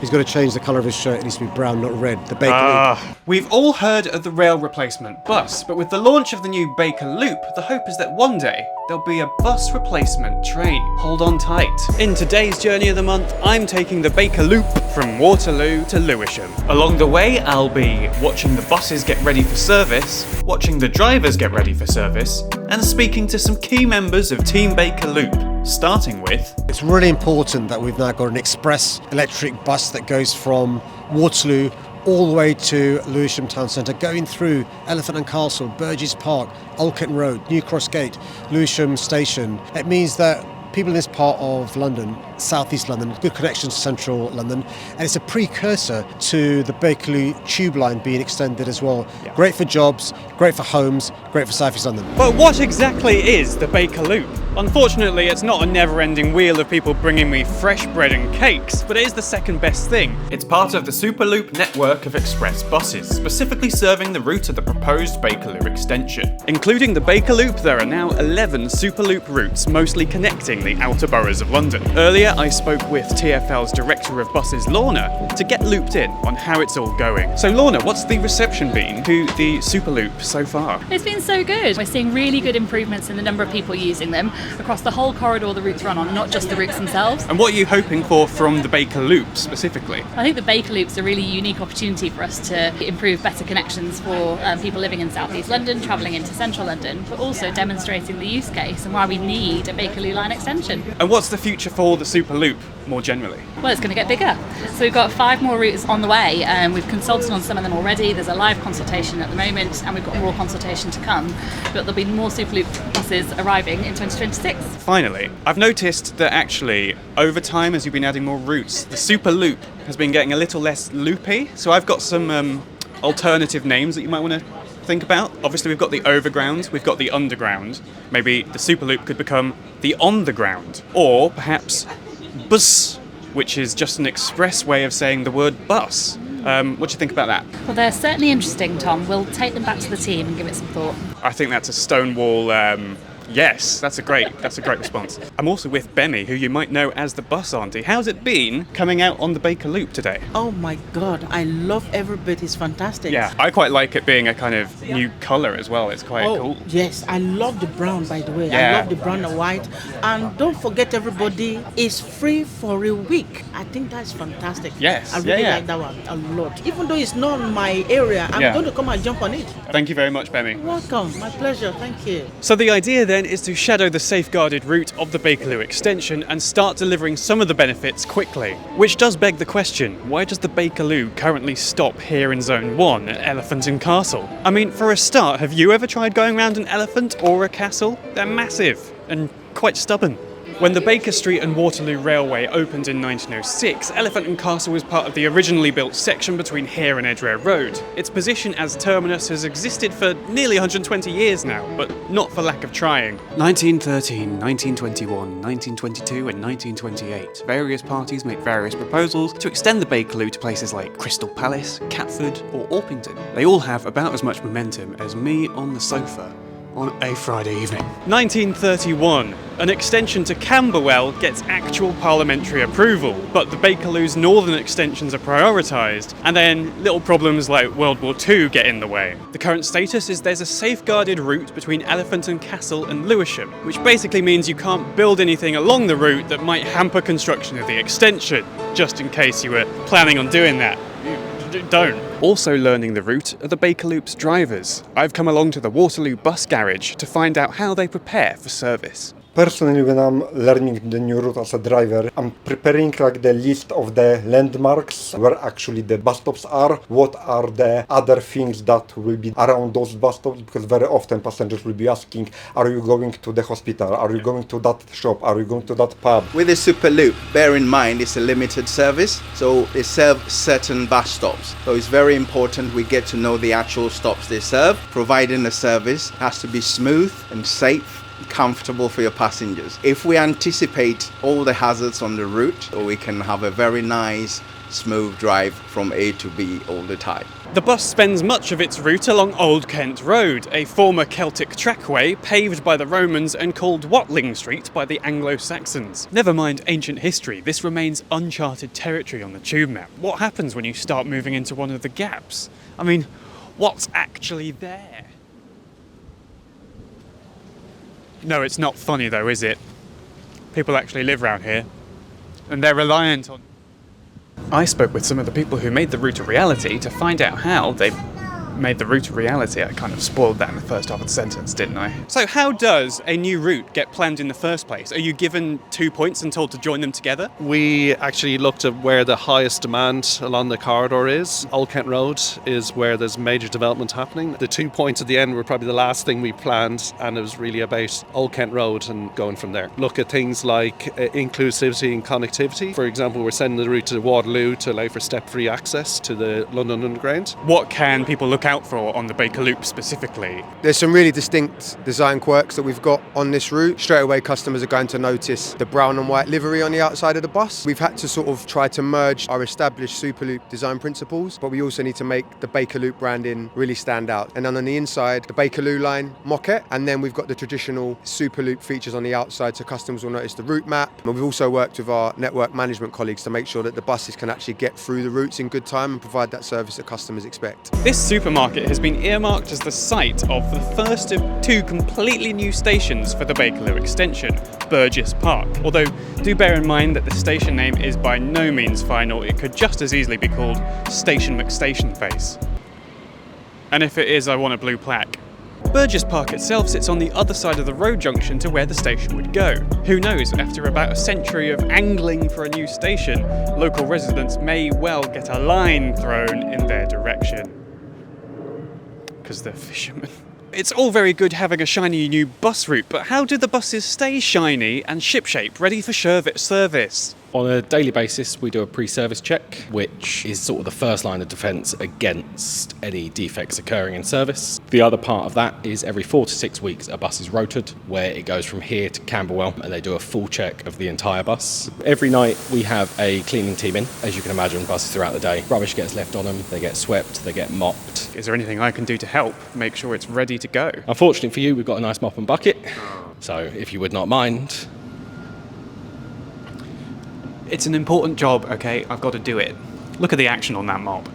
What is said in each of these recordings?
He's got to change the colour of his shirt. It needs to be brown, not red. The Bakerloop. We've all heard of the rail replacement bus, but with the launch of the new Bakerloop, the hope is that one day there'll be a bus replacement train. Hold on tight. In today's Journey of the Month, I'm taking the Bakerloop from Waterloo to Lewisham. Along the way, I'll be watching the buses get ready for service, watching the drivers get ready for service, and speaking to some key members of Team Bakerloop, starting with... It's really important that we've now got an express electric bus that goes from Waterloo all the way to Lewisham Town Centre, going through Elephant and Castle, Burgess Park, Alkett Road, New Cross Gate, Lewisham Station. It means that people in this part of London, southeast London, good connections to central London, and it's a precursor to the Bakerloo tube line being extended as well. Yeah. Great for jobs, great for homes, great for southeast London. But what exactly is the Bakerloop? Unfortunately, it's not a never-ending wheel of people bringing me fresh bread and cakes, but it is the second best thing. It's part of the Superloop network of express buses, specifically serving the route of the proposed Bakerloo extension. Including the Bakerloop, there are now 11 Superloop routes, mostly connecting the outer boroughs of London. Earlier, I spoke with TfL's Director of Buses, Lorna, to get looped in on how it's all going. So Lorna, what's the reception been to the Superloop so far? It's been so good. We're seeing really good improvements in the number of people using them across the whole corridor the routes run on, not just the routes themselves. And what are you hoping for from the Bakerloop specifically? I think the Bakerloop's a really unique opportunity for us to improve better connections for people living in South East London, travelling into central London, but also demonstrating the use case and why we need a Bakerloo line extension. And what's the future for the Superloop more generally? Well, it's going to get bigger. So we've got 5 more routes on the way. We've consulted on some of them already. There's a live consultation at the moment, and we've got more consultation to come. But there'll be more Superloop buses arriving in 2026. Finally, I've noticed that actually, over time, as you've been adding more routes, the Superloop has been getting a little less loopy. So I've got some alternative names that you might want to think about. Obviously, we've got the overground, we've got the underground. Maybe the Superloop could become the on the ground, or perhaps bus, which is just an express way of saying the word bus. What do you think about that? Well, they're certainly interesting, Tom. We'll take them back to the team and give it some thought. I think that's a stonewall yes, that's a great response. I'm also with Bemi, who you might know as the bus auntie. How's it been coming out on the Bakerloop today? Oh my God, I love every bit. It's fantastic. Yeah, I quite like it being a kind of new colour as well. It's quite cool. Yes, I love the brown, by the way. Yeah. I love the brown and white. And don't forget, everybody, it's free for a week. I think that's fantastic. Yes, I really like that one a lot. Even though it's not my area, I'm going to come and jump on it. Thank you very much, Bemi. Welcome, my pleasure. Thank you. So the idea then is to shadow the safeguarded route of the Bakerloo extension and start delivering some of the benefits quickly. Which does beg the question, why does the Bakerloo currently stop here in Zone 1 at Elephant and Castle? I mean, for a start, have you ever tried going around an elephant or a castle? They're massive and quite stubborn. When the Baker Street and Waterloo Railway opened in 1906, Elephant and Castle was part of the originally built section between here and Edgware Road. Its position as terminus has existed for nearly 120 years now, but not for lack of trying. 1913, 1921, 1922 and 1928. Various parties made various proposals to extend the Bakerloo to places like Crystal Palace, Catford or Orpington. They all have about as much momentum as me on the sofa on a Friday evening. 1931. An extension to Camberwell gets actual parliamentary approval, but the Bakerloo's northern extensions are prioritised, and then little problems like World War II get in the way. The current status is there's a safeguarded route between Elephant and Castle and Lewisham, which basically means you can't build anything along the route that might hamper construction of the extension, just in case you were planning on doing that. Don't. Also learning the route are the Bakerloop's drivers. I've come along to the Waterloo bus garage to find out how they prepare for service. Personally, when I'm learning the new route as a driver, I'm preparing like the list of the landmarks, where actually the bus stops are, what are the other things that will be around those bus stops, because very often passengers will be asking, are you going to the hospital, are you going to that shop, are you going to that pub? With the Superloop, bear in mind it's a limited service, so they serve certain bus stops. So it's very important we get to know the actual stops they serve. Providing the service has to be smooth and safe, comfortable for your passengers. If we anticipate all the hazards on the route, we can have a very nice smooth drive from A to B all the time. The bus spends much of its route along Old Kent Road, a former Celtic trackway paved by the Romans and called Watling Street by the Anglo-Saxons. Never mind ancient history, this remains uncharted territory on the tube map. What happens when you start moving into one of the gaps? I mean, what's actually there? No, it's not funny though, is it? People actually live around here, and they're reliant on... I spoke with some of the people who made the route a reality to find out how they made the route a reality. I kind of spoiled that in the first half of the sentence, didn't I? So how does a new route get planned in the first place? Are you given 2 points and told to join them together? We actually looked at where the highest demand along the corridor is. Old Kent Road is where there's major development happening. The 2 points at the end were probably the last thing we planned, and it was really about Old Kent Road and going from there. Look at things like inclusivity and connectivity. For example, we're sending the route to Waterloo to allow for step-free access to the London Underground. What can people look out for on the Bakerloop specifically? There's some really distinct design quirks that we've got on this route. Straight away, customers are going to notice the brown and white livery on the outside of the bus. We've had to sort of try to merge our established Superloop design principles, but we also need to make the Bakerloop branding really stand out. And then on the inside, the Bakerloo line mocket, and then we've got the traditional Superloop features on the outside, so customers will notice the route map. And we've also worked with our network management colleagues to make sure that the buses can actually get through the routes in good time and provide that service that customers expect. This supermarket has been earmarked as the site of the first of 2 completely new stations for the Bakerloo extension, Burgess Park. Although, do bear in mind that the station name is by no means final, it could just as easily be called Station McStationface. And if it is, I want a blue plaque. Burgess Park itself sits on the other side of the road junction to where the station would go. Who knows, after about a century of angling for a new station, local residents may well get a line thrown in their direction. Because they're fishermen. It's all very good having a shiny new bus route, but how do the buses stay shiny and shipshape, ready for service? On a daily basis, we do a pre-service check, which is sort of the first line of defence against any defects occurring in service. The other part of that is every 4 to 6 weeks, a bus is rotated, where it goes from here to Camberwell, and they do a full check of the entire bus. Every night, we have a cleaning team in. As you can imagine, buses throughout the day, rubbish gets left on them, they get swept, they get mopped. Is there anything I can do to help make sure it's ready to go? Unfortunately for you, we've got a nice mop and bucket, so if you would not mind... It's an important job, okay? I've got to do it. Look at the action on that mop.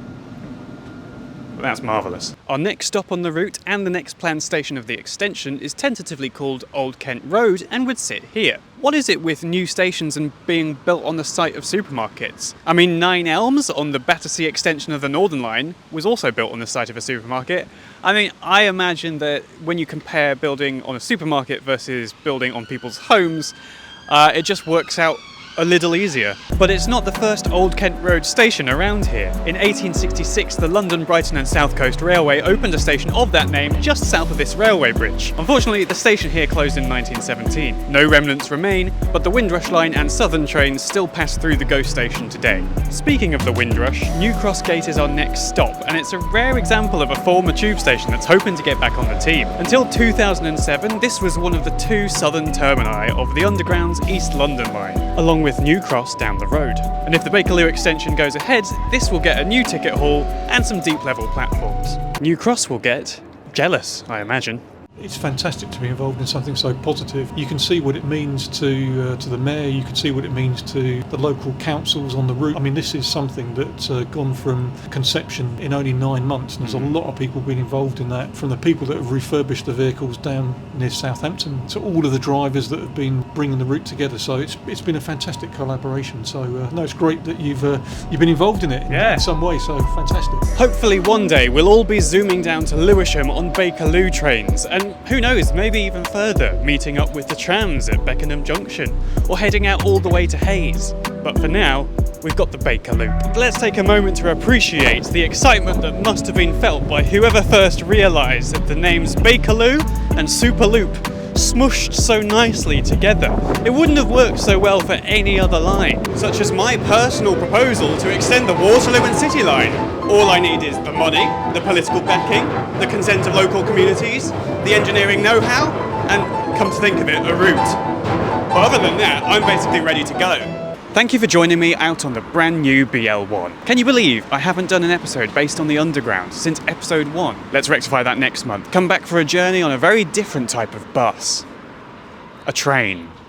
That's marvellous. Our next stop on the route and the next planned station of the extension is tentatively called Old Kent Road and would sit here. What is it with new stations and being built on the site of supermarkets? I mean, Nine Elms on the Battersea extension of the Northern Line was also built on the site of a supermarket. I mean, I imagine that when you compare building on a supermarket versus building on people's homes, it just works out a little easier. But it's not the first Old Kent Road station around here. In 1866, the London, Brighton and South Coast Railway opened a station of that name just south of this railway bridge. Unfortunately, the station here closed in 1917. No remnants remain, but the Windrush line and Southern trains still pass through the ghost station today. Speaking of the Windrush, New Cross Gate is our next stop, and it's a rare example of a former tube station that's hoping to get back on the team. Until 2007, this was one of the 2 southern termini of the Underground's East London line, along with New Cross down the road. And if the Bakerloo extension goes ahead, this will get a new ticket hall and some deep level platforms. New Cross will get jealous, I imagine. It's fantastic to be involved in something so positive. You can see what it means to the mayor, you can see what it means to the local councils on the route. I mean, this is something that's gone from conception in only 9 months. And there's a lot of people been involved in that, from the people that have refurbished the vehicles down near Southampton to all of the drivers that have been bringing the route together. So it's been a fantastic collaboration. So no, it's great that you've been involved in it in some way. So fantastic. Hopefully one day we'll all be zooming down to Lewisham on Bakerloo trains, and who knows, maybe even further, meeting up with the trams at Beckenham Junction, or heading out all the way to Hayes. But for now, we've got the Bakerloop. Let's take a moment to appreciate the excitement that must have been felt by whoever first realised that the names Bakerloo and Superloop smushed so nicely together. It wouldn't have worked so well for any other line, such as my personal proposal to extend the Waterloo and City line. All I need is the money, the political backing, the consent of local communities, the engineering know-how, and, come to think of it, a route. But other than that, I'm basically ready to go. Thank you for joining me out on the brand new BL1. Can you believe I haven't done an episode based on the Underground since episode 1? Let's rectify that next month. Come back for a journey on a very different type of bus. A train.